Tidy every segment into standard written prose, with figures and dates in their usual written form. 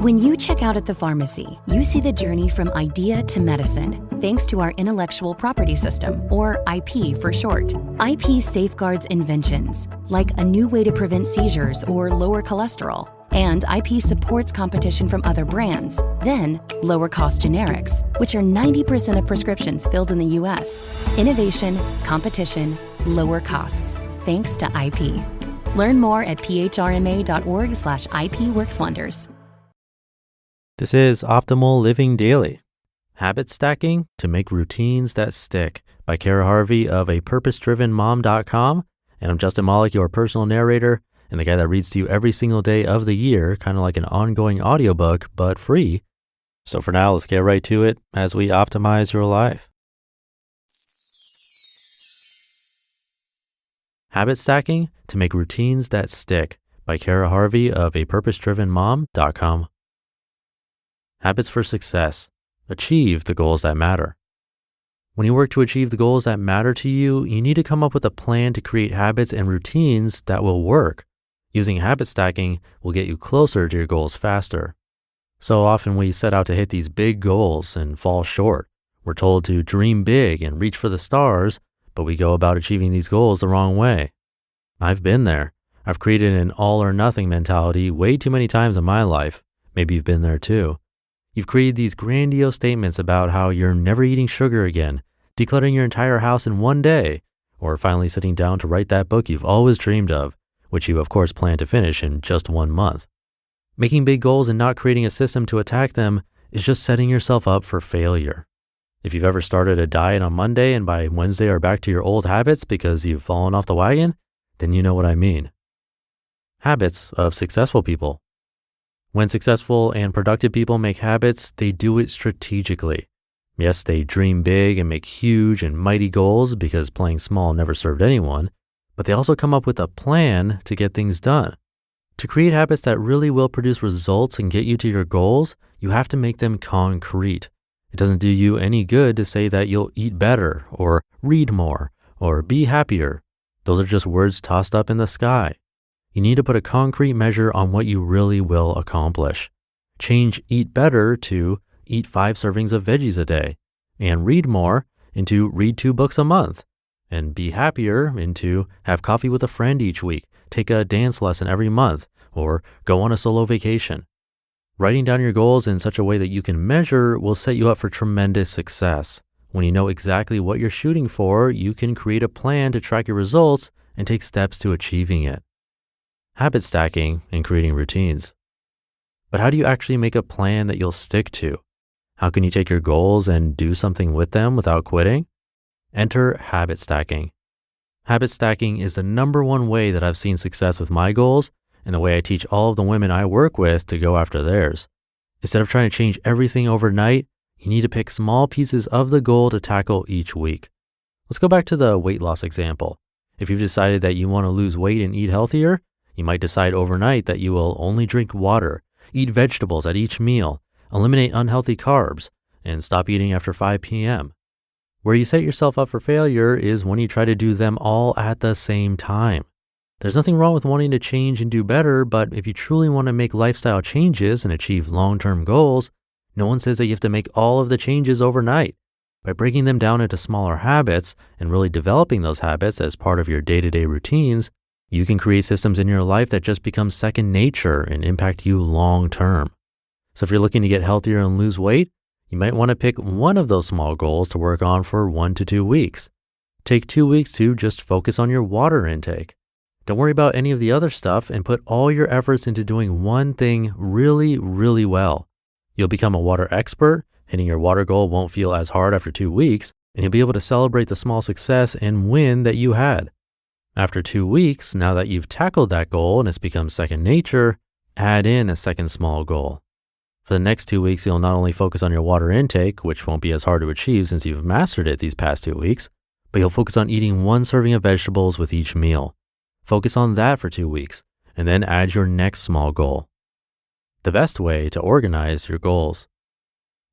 When you check out at the pharmacy, you see the journey from idea to medicine, thanks to our intellectual property system, or IP for short. IP safeguards inventions, like a new way to prevent seizures or lower cholesterol. And IP supports competition from other brands, then lower-cost generics, which are 90% of prescriptions filled in the U.S. Innovation, competition, lower costs, thanks to IP. Learn more at phrma.org/IP works wonders. This is Optimal Living Daily, Habit Stacking to Make Routines That Stick by Cara Harvey of apurposedrivenmom.com. And I'm Justin Malik, your personal narrator, and the guy that reads to you every single day of the year, kind of like an ongoing audiobook, but free. So for now, let's get right to it as we optimize your life. Habit Stacking to Make Routines That Stick by Cara Harvey of apurposedrivenmom.com. Habits for success. Achieve the goals that matter. When you work to achieve the goals that matter to you, you need to come up with a plan to create habits and routines that will work. Using habit stacking will get you closer to your goals faster. So often we set out to hit these big goals and fall short. We're told to dream big and reach for the stars, but we go about achieving these goals the wrong way. I've been there. I've created an all or nothing mentality way too many times in my life. Maybe you've been there too. You've created these grandiose statements about how you're never eating sugar again, decluttering your entire house in one day, or finally sitting down to write that book you've always dreamed of, which you of course plan to finish in just 1 month. Making big goals and not creating a system to attack them is just setting yourself up for failure. If you've ever started a diet on Monday and by Wednesday are back to your old habits because you've fallen off the wagon, then you know what I mean. Habits of successful people. When successful and productive people make habits, they do it strategically. Yes, they dream big and make huge and mighty goals because playing small never served anyone, but they also come up with a plan to get things done. To create habits that really will produce results and get you to your goals, you have to make them concrete. It doesn't do you any good to say that you'll eat better or read more or be happier. Those are just words tossed up in the sky. You need to put a concrete measure on what you really will accomplish. Change eat better to eat 5 servings of veggies a day, and read more into read 2 books a month, and be happier into have coffee with a friend each week, take a dance lesson every month, or go on a solo vacation. Writing down your goals in such a way that you can measure will set you up for tremendous success. When you know exactly what you're shooting for, you can create a plan to track your results and take steps to achieving it. Habit stacking and creating routines. But how do you actually make a plan that you'll stick to? How can you take your goals and do something with them without quitting? Enter habit stacking. Habit stacking is the #1 way that I've seen success with my goals and the way I teach all of the women I work with to go after theirs. Instead of trying to change everything overnight, you need to pick small pieces of the goal to tackle each week. Let's go back to the weight loss example. If you've decided that you want to lose weight and eat healthier, you might decide overnight that you will only drink water, eat vegetables at each meal, eliminate unhealthy carbs, and stop eating after 5 p.m. Where you set yourself up for failure is when you try to do them all at the same time. There's nothing wrong with wanting to change and do better, but if you truly want to make lifestyle changes and achieve long-term goals, no one says that you have to make all of the changes overnight. By breaking them down into smaller habits and really developing those habits as part of your day-to-day routines, you can create systems in your life that just become second nature and impact you long-term. So if you're looking to get healthier and lose weight, you might want to pick one of those small goals to work on for 1 to 2 weeks. Take 2 weeks to just focus on your water intake. Don't worry about any of the other stuff and put all your efforts into doing one thing really, really well. You'll become a water expert. Hitting your water goal won't feel as hard after 2 weeks, and you'll be able to celebrate the small success and win that you had. After 2 weeks, now that you've tackled that goal and it's become second nature, add in a second small goal. For the next 2 weeks, you'll not only focus on your water intake, which won't be as hard to achieve since you've mastered it these past 2 weeks, but you'll focus on eating 1 serving of vegetables with each meal. Focus on that for 2 weeks, and then add your next small goal. The best way to organize your goals.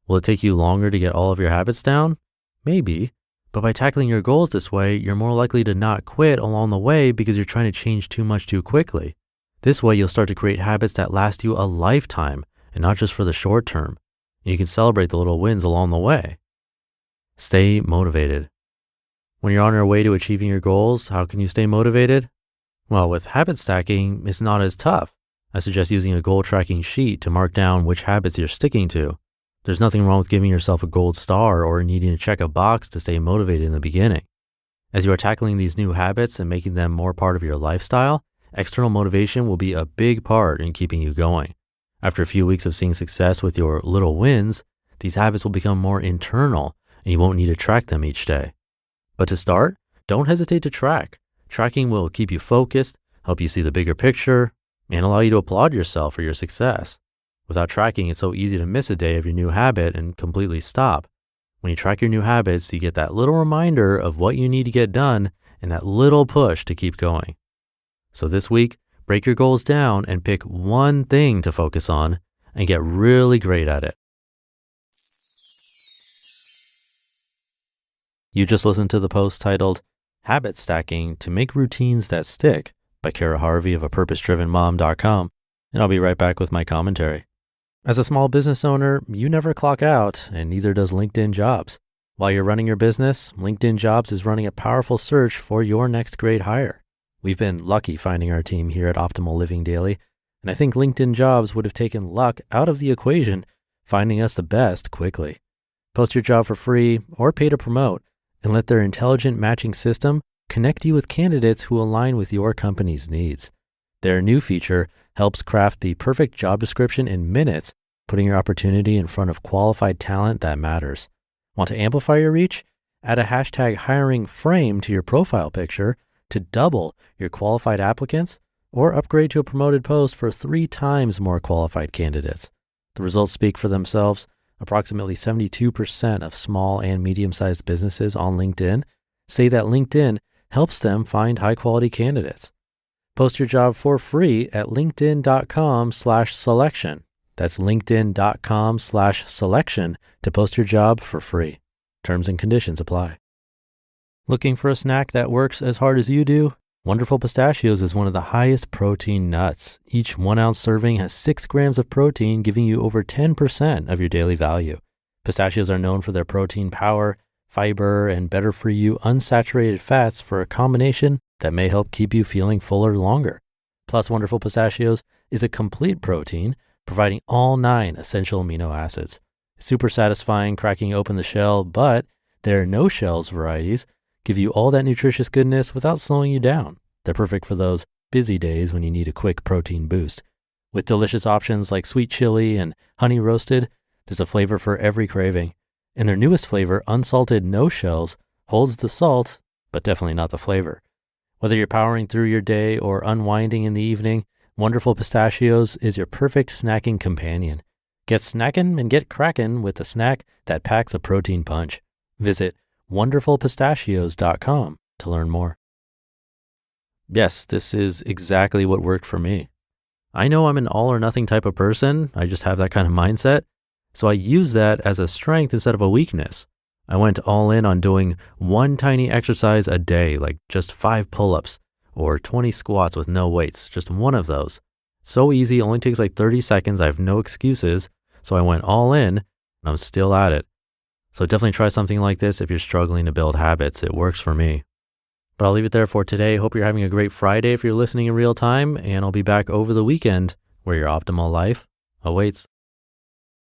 Will it take you longer to get all of your habits down? Maybe. But by tackling your goals this way, you're more likely to not quit along the way because you're trying to change too much too quickly. This way, you'll start to create habits that last you a lifetime and not just for the short term. And you can celebrate the little wins along the way. Stay motivated. When you're on your way to achieving your goals, how can you stay motivated? Well, with habit stacking, it's not as tough. I suggest using a goal tracking sheet to mark down which habits you're sticking to. There's nothing wrong with giving yourself a gold star or needing to check a box to stay motivated in the beginning. As you are tackling these new habits and making them more part of your lifestyle, external motivation will be a big part in keeping you going. After a few weeks of seeing success with your little wins, these habits will become more internal and you won't need to track them each day. But to start, don't hesitate to track. Tracking will keep you focused, help you see the bigger picture, and allow you to applaud yourself for your success. Without tracking, it's so easy to miss a day of your new habit and completely stop. When you track your new habits, you get that little reminder of what you need to get done and that little push to keep going. So this week, break your goals down and pick one thing to focus on and get really great at it. You just listened to the post titled Habit Stacking to Make Routines That Stick by Cara Harvey of apurposedrivenmom.com, and I'll be right back with my commentary. As a small business owner, you never clock out, and neither does LinkedIn Jobs. While you're running your business, LinkedIn Jobs is running a powerful search for your next great hire. We've been lucky finding our team here at Optimal Living Daily, and I think LinkedIn Jobs would have taken luck out of the equation, finding us the best quickly. Post your job for free or pay to promote, and let their intelligent matching system connect you with candidates who align with your company's needs. Their new feature helps craft the perfect job description in minutes, putting your opportunity in front of qualified talent that matters. Want to amplify your reach? Add a hashtag hiring frame to your profile picture to double your qualified applicants, or upgrade to a promoted post for 3 times more qualified candidates. The results speak for themselves. Approximately 72% of small and medium-sized businesses on LinkedIn say that LinkedIn helps them find high-quality candidates. Post your job for free at linkedin.com/selection. That's linkedin.com/selection to post your job for free. Terms and conditions apply. Looking for a snack that works as hard as you do? Wonderful Pistachios is one of the highest protein nuts. Each 1 ounce serving has 6 grams of protein, giving you over 10% of your daily value. Pistachios are known for their protein power, fiber, and better for you unsaturated fats for a combination that may help keep you feeling fuller longer. Plus, Wonderful Pistachios is a complete protein, providing all 9 essential amino acids. Super satisfying cracking open the shell, but their no shells varieties give you all that nutritious goodness without slowing you down. They're perfect for those busy days when you need a quick protein boost. With delicious options like sweet chili and honey roasted, there's a flavor for every craving. And their newest flavor, unsalted no shells, holds the salt, but definitely not the flavor. Whether you're powering through your day or unwinding in the evening, Wonderful Pistachios is your perfect snacking companion. Get snackin' and get crackin' with a snack that packs a protein punch. Visit wonderfulpistachios.com to learn more. Yes, this is exactly what worked for me. I know I'm an all or nothing type of person. I just have that kind of mindset. So I use that as a strength instead of a weakness. I went all in on doing one tiny exercise a day, like just 5 pull-ups or 20 squats with no weights, just one of those. So easy, only takes like 30 seconds. I have no excuses. So I went all in and I'm still at it. So definitely try something like this if you're struggling to build habits. It works for me. But I'll leave it there for today. Hope you're having a great Friday if you're listening in real time, and I'll be back over the weekend where your optimal life awaits.